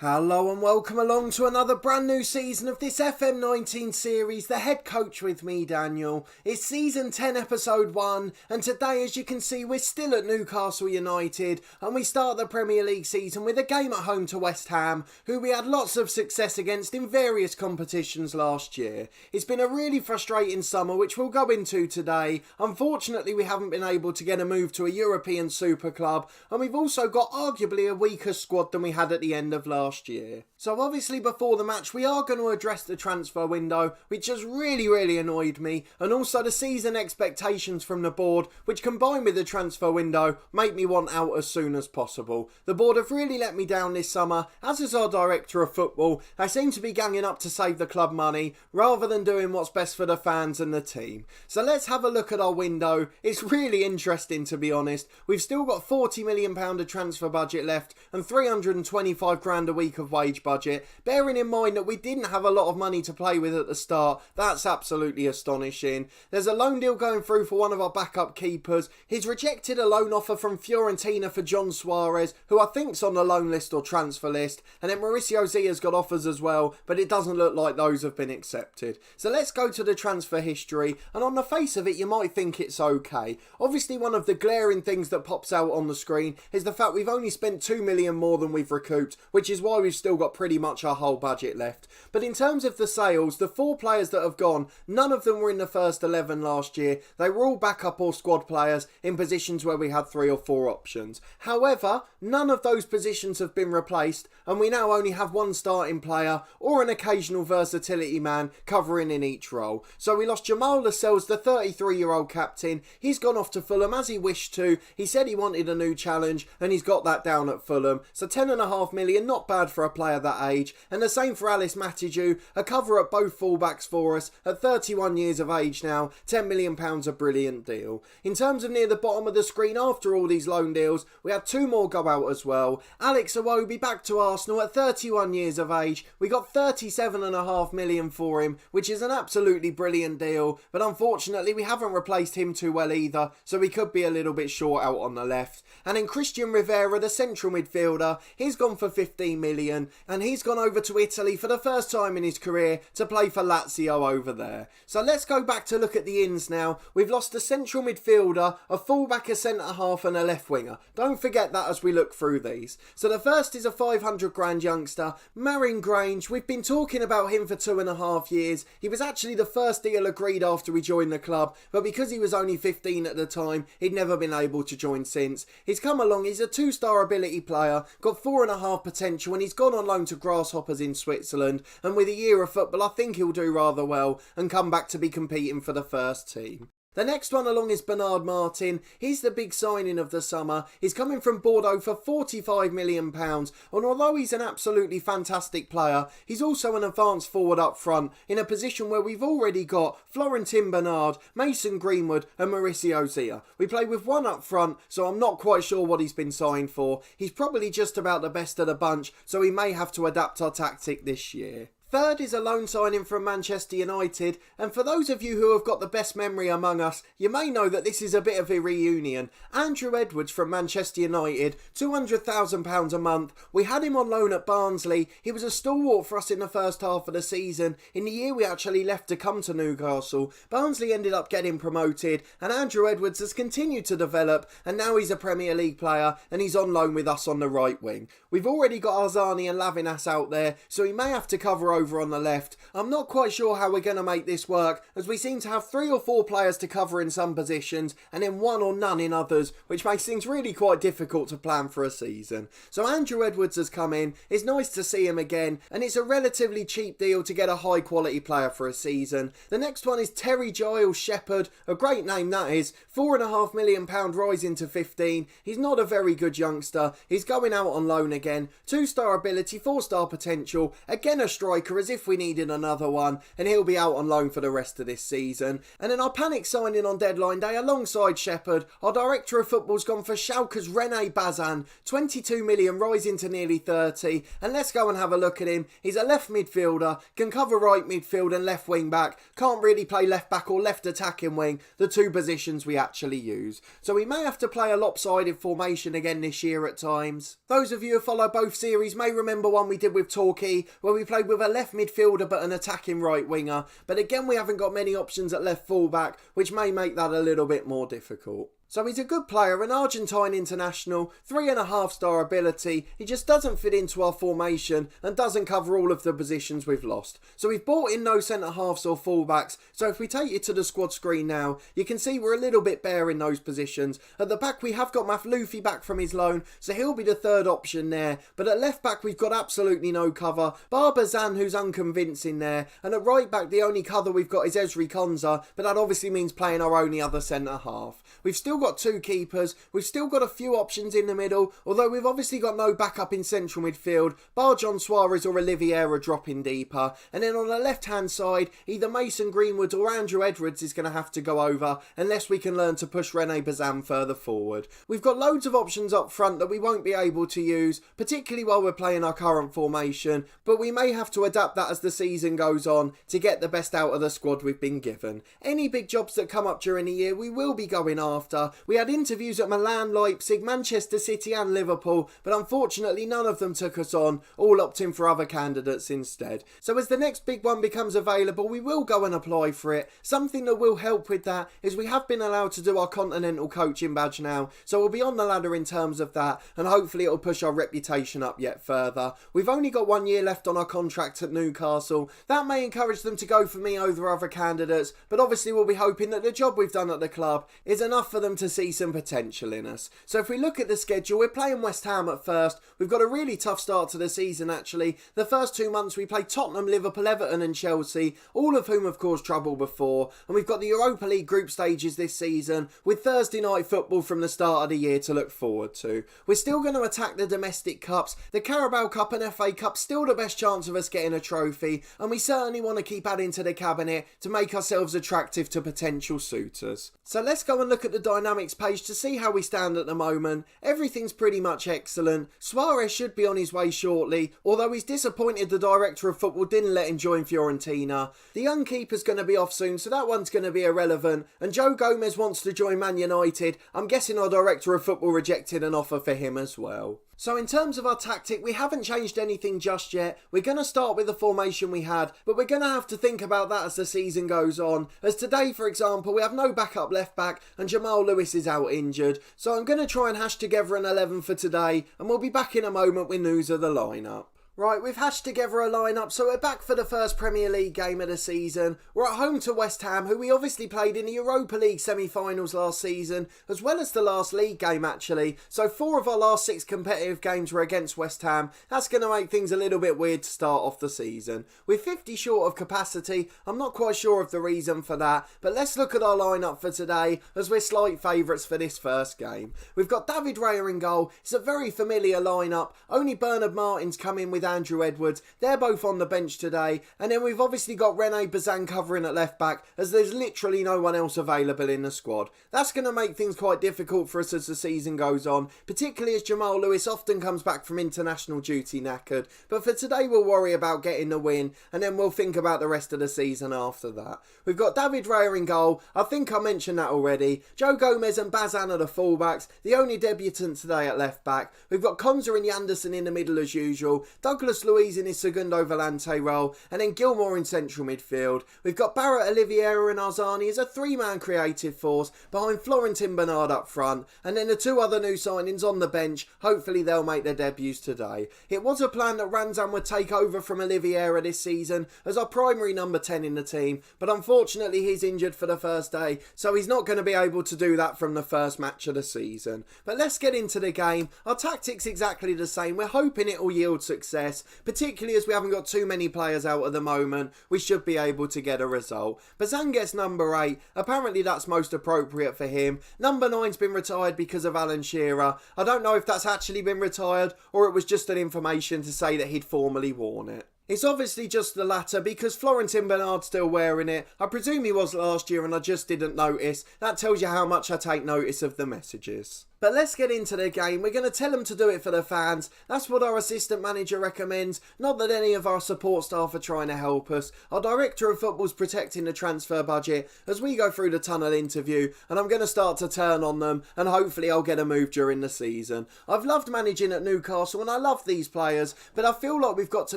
Hello and welcome along to another brand new season of this FM19 series, The Head Coach with me, Daniel. It's season 10 episode 1 and today, as you can see, we're still at Newcastle United and we start the Premier League season with a game at home to West Ham, who we had lots of success against in various competitions last year. It's been a really frustrating summer, which we'll go into today. Unfortunately, we haven't been able to get a move to a European super club, and we've also got arguably a weaker squad than we had at the end of last year. So obviously before the match we are going to address the transfer window, which has really annoyed me, and also the season expectations from the board, which combined with the transfer window make me want out as soon as possible. The board have really let me down this summer, as is our director of football. They seem to be ganging up to save the club money rather than doing what's best for the fans and the team. So let's have a look at our window. It's really interesting, to be honest. We've still got £40 million of transfer budget left and 325 grand a week of wage budget. Bearing in mind that we didn't have a lot of money to play with at the start, that's absolutely astonishing. There's a loan deal going through for one of our backup keepers. He's rejected a loan offer from Fiorentina for John Suarez, who I think's on the loan list or transfer list, and then Mauricio Zia's got offers as well, but it doesn't look like those have been accepted. So let's go to the transfer history, and on the face of it you might think it's okay. Obviously one of the glaring things that pops out on the screen is the fact we've only spent 2 million more than we've recouped, which is why we've still got pretty much our whole budget left. But in terms of the sales, the 4 players that have gone, none of them were in the first 11 last year. They were all backup or squad players in positions where we had 3 or 4 options. However, none of those positions have been replaced, and we now only have 1 starting player or an occasional versatility man covering in each role. So we lost Jamal Lascelles, the 33-year-old captain. He's gone off to Fulham as he wished to. He said he wanted a new challenge and he's got that down at Fulham. So 10.5 million, not bad for a player that age. And the same for Alice Matiju, a cover at both fullbacks for us at 31 years of age now. £10 million, a brilliant deal. In terms of near the bottom of the screen, after all these loan deals, we had 2 more go out as well. Alex Iwobi back to Arsenal at 31 years of age. We got 37.5 million for him, which is an absolutely brilliant deal, but unfortunately we haven't replaced him too well either, so we could be a little bit short out on the left. And then Christian Rivera, the central midfielder, he's gone for 15 million, and he's gone over to Italy for the first time in his career to play for Lazio over there. So let's go back to look at the ins now. We've lost a central midfielder, a fullback, a centre half and a left winger. Don't forget that as we look through these. So the first is a 500 grand youngster, Marin Grange. We've been talking about him for 2.5 years. He was actually the first deal agreed after we joined the club, but because he was only 15 at the time, he'd never been able to join since. He's come along, he's a 2-star ability player, got 4.5 potential, and he's gone on loan to Grasshoppers in Switzerland, and with a year of football I think he'll do rather well and come back to be competing for the first team. The next one along is Bernard Martin. He's the big signing of the summer. He's coming from Bordeaux for £45 million, and although he's an absolutely fantastic player, he's also an advanced forward up front in a position where we've already got Florentin Bernard, Mason Greenwood and Mauricio Zia. We play with 1 up front, so I'm not quite sure what he's been signed for. He's probably just about the best of the bunch, so we may have to adapt our tactic this year. Third is a loan signing from Manchester United, and for those of you who have got the best memory among us, you may know that this is a bit of a reunion. Andrew Edwards from Manchester United, £200,000 a month. We had him on loan at Barnsley. He was a stalwart for us in the first half of the season. In the year we actually left to come to Newcastle, Barnsley ended up getting promoted, and Andrew Edwards has continued to develop, and now he's a Premier League player, and he's on loan with us on the right wing. We've already got Arzani and Lavinas out there, so he may have to cover over on the left. I'm not quite sure how we're going to make this work, as we seem to have 3 or 4 players to cover in some positions and then 1 or none in others, which makes things really quite difficult to plan for a season. So Andrew Edwards has come in. It's nice to see him again, and it's a relatively cheap deal to get a high quality player for a season. The next one is Terry Giles Shepherd, a great name that is, £4.5 million rising to 15. He's not a very good youngster. He's going out on loan again. 2-star ability, 4-star potential, again a striker striker as if we needed another one, and he'll be out on loan for the rest of this season. And then our panic signing on deadline day alongside Shepherd, our director of football's gone for Schalke's René Bazan, 22 million rising to nearly 30, and let's go and have a look at him. He's a left midfielder, can cover right midfield and left wing back, can't really play left back or left attacking wing, the two positions we actually use. So we may have to play a lopsided formation again this year at times. Those of you who follow both series may remember one we did with Torquay, where we played with a left midfielder but an attacking right winger, but again we haven't got many options at left fullback, which may make that a little bit more difficult. So he's a good player, an Argentine international, 3.5-star ability. He just doesn't fit into our formation and doesn't cover all of the positions we've lost. So we've brought in no centre-halves or full-backs. So if we take you to the squad screen now, you can see we're a little bit bare in those positions. At the back we have got Maflufi back from his loan, so he'll be the third option there. But at left back we've got absolutely no cover. Barbazan, who's unconvincing there. And at right back the only cover we've got is Ezri Konsa, but that obviously means playing our only other centre-half. We've still got two keepers, we've still got a few options in the middle, although we've obviously got no backup in central midfield. Bar John Suarez or Oliveira dropping deeper, and then on the left hand side either Mason Greenwood or Andrew Edwards is going to have to go over unless we can learn to push René Bazan further forward. We've got loads of options up front that we won't be able to use, particularly while we're playing our current formation, but we may have to adapt that as the season goes on to get the best out of the squad we've been given. Any big jobs that come up during the year we will be going after. We had interviews at Milan, Leipzig, Manchester City and Liverpool, but unfortunately none of them took us on, all opting for other candidates instead. So as the next big one becomes available, we will go and apply for it. Something that will help with that is we have been allowed to do our continental coaching badge now, so we'll be on the ladder in terms of that, and hopefully it'll push our reputation up yet further. We've only got 1 year left on our contract at Newcastle. That may encourage them to go for me over other candidates, but obviously we'll be hoping that the job we've done at the club is enough for them to see some potential in us. So if we look at the schedule, we're playing West Ham at first. We've got a really tough start to the season actually. The first 2 months we played Tottenham, Liverpool, Everton and Chelsea, all of whom have caused trouble before, and we've got the Europa League group stages this season with Thursday night football from the start of the year to look forward to. We're still going to attack the domestic cups. The Carabao Cup and FA Cup still the best chance of us getting a trophy, and we certainly want to keep adding to the cabinet to make ourselves attractive to potential suitors. So let's go and look at the dynamics page to see how we stand at the moment. Everything's pretty much excellent. Suarez should be on his way shortly, although he's disappointed the director of football didn't let him join Fiorentina. The young keeper's going to be off soon, so that one's going to be irrelevant. And Joe Gomez wants to join Man United. I'm guessing our director of football rejected an offer for him as well. So in terms of our tactic, we haven't changed anything just yet. We're going to start with the formation we had, but we're going to have to think about that as the season goes on. As today, for example, we have no backup left back and Jamal Lewis is out injured. So I'm going to try and hash together an 11 for today, and we'll be back in a moment with news of the lineup. Right, we've hashed together a lineup, so we're back for the first Premier League game of the season. We're at home to West Ham, who we obviously played in the Europa League semi-finals last season, as well as the last league game actually. So 4 of our last 6 competitive games were against West Ham. That's going to make things a little bit weird to start off the season. We're 50 short of capacity. I'm not quite sure of the reason for that, but let's look at our lineup for today, as we're slight favourites for this first game. We've got David Raya in goal. It's a very familiar lineup. Only Bernard Martin's come in with Andrew Edwards. They're both on the bench today. And then we've obviously got René Bazan covering at left back, as there's literally no one else available in the squad. That's going to make things quite difficult for us as the season goes on, particularly as Jamal Lewis often comes back from international duty knackered. But for today we'll worry about getting the win, and then we'll think about the rest of the season after that. We've got David Raya in goal. I think I mentioned that already. Joe Gomez and Bazan are the fullbacks, the only debutant today at left back. We've got Konsa and Yanderson in the middle as usual. Douglas Luiz in his Segundo Volante role, and then Gilmore in central midfield. We've got Barrett, Oliveira and Arzani as a 3-man creative force behind Florentin Bernard up front, and then the 2 other new signings on the bench. Hopefully they'll make their debuts today. It was a plan that Ranzan would take over from Oliveira this season as our primary number 10 in the team, but unfortunately he's injured for the first day, so he's not going to be able to do that from the first match of the season. But let's get into the game. Our tactic's exactly the same. We're hoping it will yield success, particularly as we haven't got too many players out at the moment. We should be able to get a result. Bazan gets number 8. Apparently that's most appropriate for him. Number 9's been retired because of Alan Shearer. I don't know if that's actually been retired or it was just an information to say that he'd formally worn it. It's obviously just the latter because Florentin Bernard's still wearing it. I presume he was last year and I just didn't notice. That tells you how much I take notice of the messages. But let's get into the game. We're going to tell them to do it for the fans. That's what our assistant manager recommends. Not that any of our support staff are trying to help us. Our director of football's protecting the transfer budget as we go through the tunnel interview, and I'm going to start to turn on them and hopefully I'll get a move during the season. I've loved managing at Newcastle and I love these players, but I feel like we've got to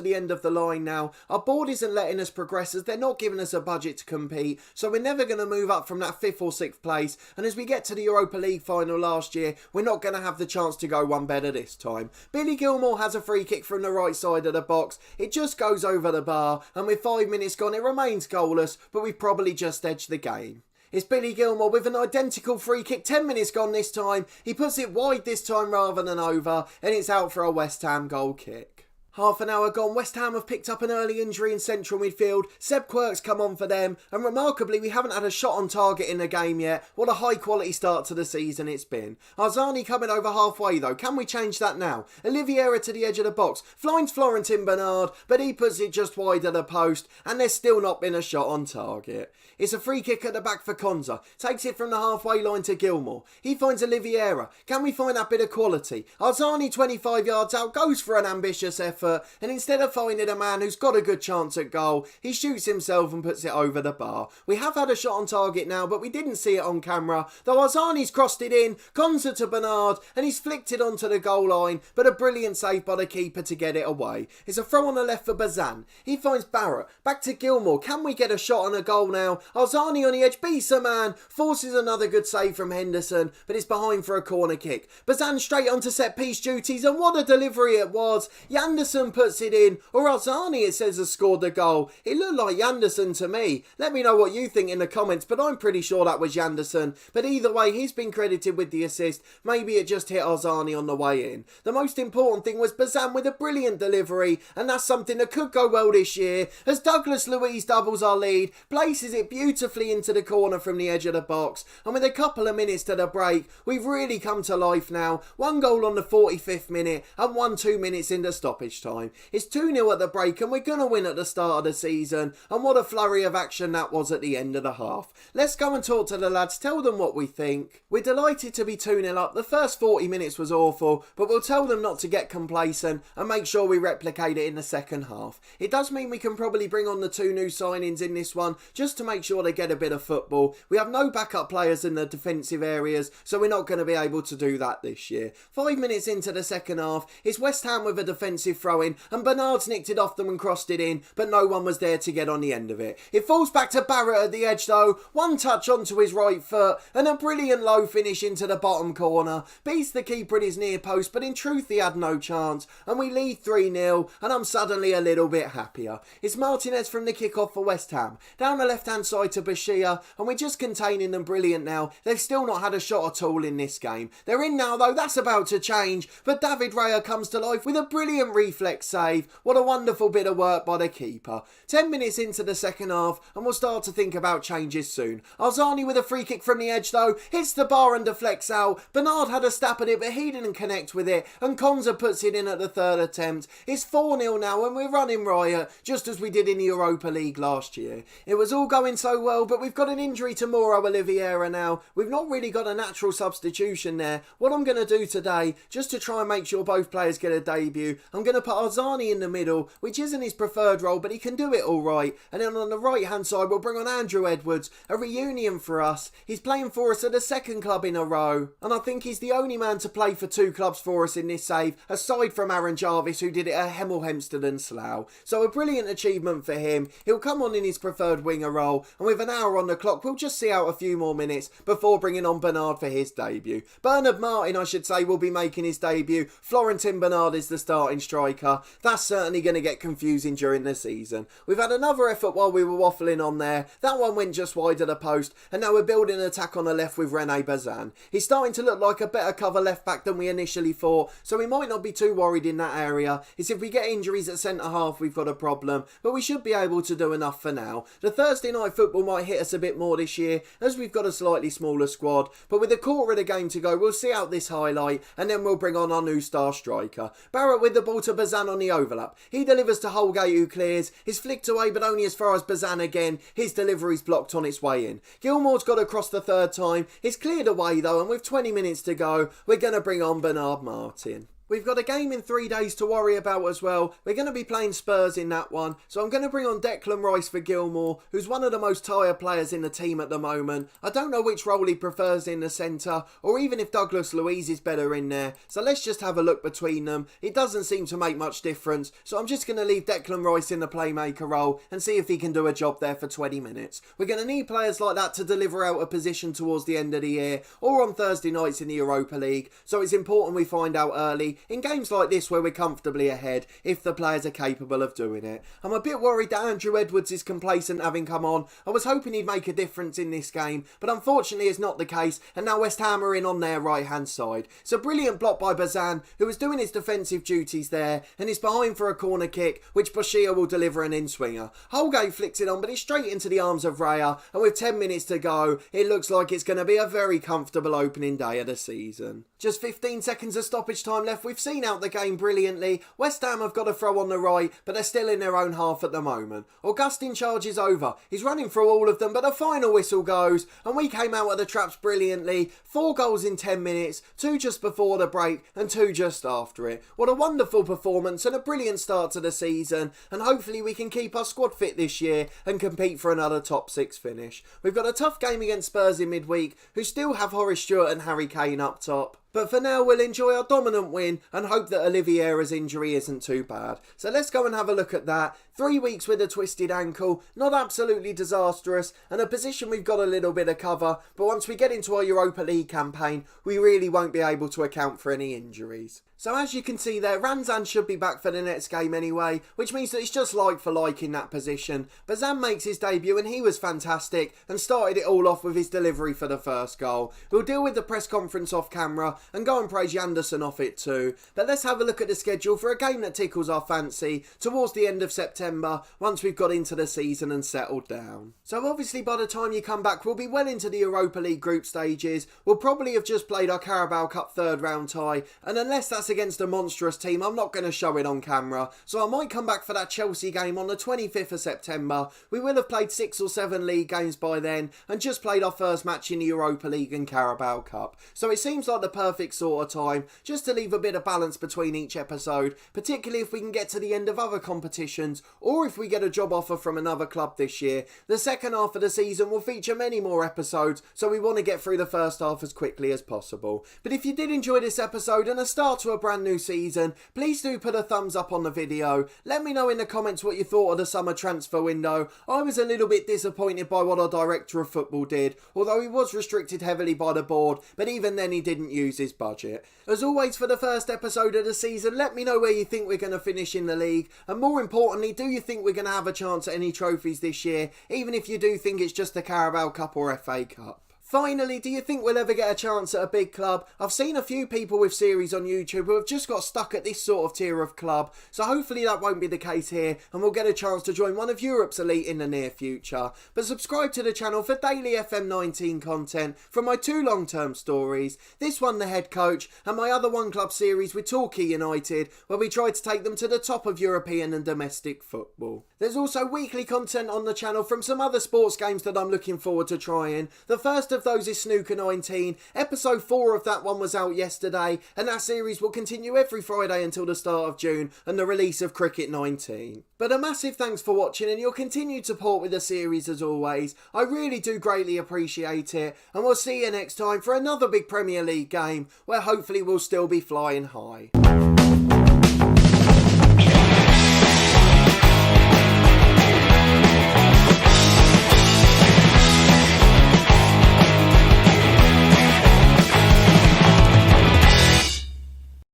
the end of the line now. Our board isn't letting us progress as they're not giving us a budget to compete, so we're never going to move up from that 5th or 6th place, and as we get to the Europa League final last year, we're not going to have the chance to go one better this time. Billy Gilmour has a free kick from the right side of the box. It just goes over the bar, and with 5 minutes gone it remains goalless, but we've probably just edged the game. It's Billy Gilmour with an identical free kick, 10 minutes gone this time. He puts it wide this time rather than over, and it's out for a West Ham goal kick. Half an hour gone, West Ham have picked up an early injury in central midfield. Seb Quirk's come on for them, and remarkably we haven't had a shot on target in the game yet. What a high quality start to the season it's been. Arzani coming over halfway though, can we change that now? Oliveira to the edge of the box, finds Florentin Bernard, but he puts it just wide of the post, and there's still not been a shot on target. It's a free kick at the back for Konza, takes it from the halfway line to Gilmour. He finds Oliveira, can we find that bit of quality? Arzani 25 yards out, goes for an ambitious effort, and instead of finding a man who's got a good chance at goal, he shoots himself and puts it over the bar. We have had a shot on target now, but we didn't see it on camera, though Arzani's crossed it in, Konza to Bernard, and he's flicked it onto the goal line, but a brilliant save by the keeper to get it away. It's a throw on the left for Bazan. He finds Barrett, back to Gilmour, can we get a shot on a goal now? Arzani on the edge, beats a man, forces another good save from Henderson, but it's behind for a corner kick. Bazan straight onto set piece duties, and what a delivery it was. Yanderson puts it in, or Arzani it says has scored the goal. It looked like Yanderson to me. Let me know what you think in the comments, but I'm pretty sure that was Yanderson. But either way, he's been credited with the assist. Maybe it just hit Arzani on the way in. The most important thing was Bazan with a brilliant delivery, and that's something that could go well this year, as Douglas Luiz doubles our lead, places it beautifully into the corner from the edge of the box, and with a couple of minutes to the break, we've really come to life now. 1 goal on the 45th minute, and 2 minutes into stoppage time. It's 2-0 at the break, and we're going to win at the start of the season, and what a flurry of action that was at the end of the half. Let's go and talk to the lads, tell them what we think. We're delighted to be 2-0 up. The first 40 minutes was awful, but we'll tell them not to get complacent and make sure we replicate it in the second half. It does mean we can probably bring on the 2 new signings in this one, just to make sure they get a bit of football. We have no backup players in the defensive areas, so we're not going to be able to do that this year. 5 minutes into the second half, it's West Ham with a defensive throw-in, and Bernard's nicked it off them and crossed it in, but no one was there to get on the end of it. It falls back to Barrett at the edge though, one touch onto his right foot, and a brilliant low finish into the bottom corner. Beats the keeper in his near post, but in truth he had no chance, and we lead 3-0, and I'm suddenly a little bit happier. It's Martinez from the kick-off for West Ham, down the left-hand side to Bashir, and we're just containing them brilliant now. They've still not had a shot at all in this game. They're in now though, that's about to change, but David Raya comes to life with a brilliant reflex save. What a wonderful bit of work by the keeper. 10 minutes into the second half, and we'll start to think about changes soon. Arzani with a free kick from the edge though, hits the bar and deflects out. Bernard had a stab at it, but he didn't connect with it, and Konza puts it in at the third attempt. It's 4-0 now, and we're running riot, just as we did in the Europa League last year. It was all going so well, but we've got an injury to Mauro Oliveira now. We've not really got a natural substitution there. What I'm going to do today, just to try and make sure both players get a debut, I'm going to put Arzani in the middle, which isn't his preferred role, but he can do it all right. And then on the right hand side, we'll bring on Andrew Edwards, a reunion for us. He's playing for us at the second club in a row, and I think he's the only man to play for 2 clubs for us in this save, aside from Aaron Jarvis, who did it at Hemel Hempstead and Slough. So a brilliant achievement for him. He'll come on in his preferred winger role, and with an hour on the clock, we'll just see out a few more minutes before bringing on Bernard for his debut. Bernard Martin, I should say, will be making his debut. Florentin Bernard is the starting striker. That's certainly going to get confusing during the season. We've had another effort while we were waffling on there. That one went just wide of the post, and now we're building an attack on the left with Rene Bazan. He's starting to look like a better cover left back than we initially thought, so we might not be too worried in that area. It's if we get injuries at centre half we've got a problem, but we should be able to do enough for now. The Thursday night football might hit us a bit more this year, as we've got a slightly smaller squad, but with a quarter of the game to go, we'll see out this highlight, and then we'll bring on our new star striker. Barrett with the ball to Bazan. Bazan on the overlap. He delivers to Holgate, who clears. He's flicked away, but only as far as Bazan again. His delivery's blocked on its way in. Gilmore's got across the third time. He's cleared away though, and with 20 minutes to go, we're going to bring on Bernard Martin. We've got a game in 3 days to worry about as well. We're going to be playing Spurs in that one. So I'm going to bring on Declan Rice for Gilmore, who's one of the most tired players in the team at the moment. I don't know which role he prefers in the centre, or even if Douglas Luiz is better in there. So let's just have a look between them. It doesn't seem to make much difference. So I'm just going to leave Declan Rice in the playmaker role and see if he can do a job there for 20 minutes. We're going to need players like that to deliver out a position towards the end of the year, or on Thursday nights in the Europa League. So it's important we find out early in games like this where we're comfortably ahead, if the players are capable of doing it. I'm a bit worried that Andrew Edwards is complacent having come on. I was hoping he'd make a difference in this game, but unfortunately it's not the case, and now West Ham are in on their right hand side. It's a brilliant block by Bazan, who was doing his defensive duties there, and is behind for a corner kick, which Bashir will deliver an in-swinger. Holgate flicks it on, but it's straight into the arms of Raya, and with 10 minutes to go, it looks like it's going to be a very comfortable opening day of the season. Just 15 seconds of stoppage time left. We've seen out the game brilliantly. West Ham have got a throw on the right, but they're still in their own half at the moment. Augustin charges over. He's running through all of them, but the final whistle goes, and we came out of the traps brilliantly. 4 goals in 10 minutes, 2 just before the break, and 2 just after it. What a wonderful performance and a brilliant start to the season, and hopefully we can keep our squad fit this year and compete for another top 6 finish. We've got a tough game against Spurs in midweek, who still have Horace Stewart and Harry Kane up top. But for now, we'll enjoy our dominant win and hope that Oliveira's injury isn't too bad. So let's go and have a look at that. 3 weeks with a twisted ankle, not absolutely disastrous, and a position we've got a little bit of cover, but once we get into our Europa League campaign, we really won't be able to account for any injuries. So as you can see there, Ranzan should be back for the next game anyway, which means that it's just like for like in that position. Bazan makes his debut and he was fantastic and started it all off with his delivery for the first goal. We'll deal with the press conference off camera and go and praise Janderson off it too. But let's have a look at the schedule for a game that tickles our fancy towards the end of September, once we've got into the season and settled down. So obviously by the time you come back, we'll be well into the Europa League group stages. We'll probably have just played our Carabao Cup third round tie, and unless that's against a monstrous team, I'm not going to show it on camera. So I might come back for that Chelsea game on the 25th of September. We will have played 6 or 7 league games by then and just played our first match in the Europa League and Carabao Cup. So it seems like the perfect sort of time just to leave a bit of balance between each episode, particularly if we can get to the end of other competitions or if we get a job offer from another club this year. The second half of the season will feature many more episodes, so we want to get through the first half as quickly as possible. But if you did enjoy this episode and a start to a brand new season, please do put a thumbs up on the video. Let me know in the comments what you thought of the summer transfer window. I was a little bit disappointed by what our director of football did, although he was restricted heavily by the board, but even then he didn't use his budget. As always, for the first episode of the season, let me know where you think we're going to finish in the league, and more importantly, do you think we're going to have a chance at any trophies this year, even if you do think it's just the Carabao Cup or FA Cup? Finally, do you think we'll ever get a chance at a big club? I've seen a few people with series on YouTube who have just got stuck at this sort of tier of club, so hopefully that won't be the case here and we'll get a chance to join one of Europe's elite in the near future. But subscribe to the channel for daily FM19 content from my 2 long-term stories, this one The Head Coach and my other One Club series with Torquay United, where we try to take them to the top of European and domestic football. There's also weekly content on the channel from some other sports games that I'm looking forward to trying. The first of those is Snooker 19. Episode 4 of that one was out yesterday, and that series will continue every Friday until the start of June and the release of Cricket 19. But a massive thanks for watching and your continued support with the series as always. I really do greatly appreciate it, and we'll see you next time for another big Premier League game where hopefully we'll still be flying high.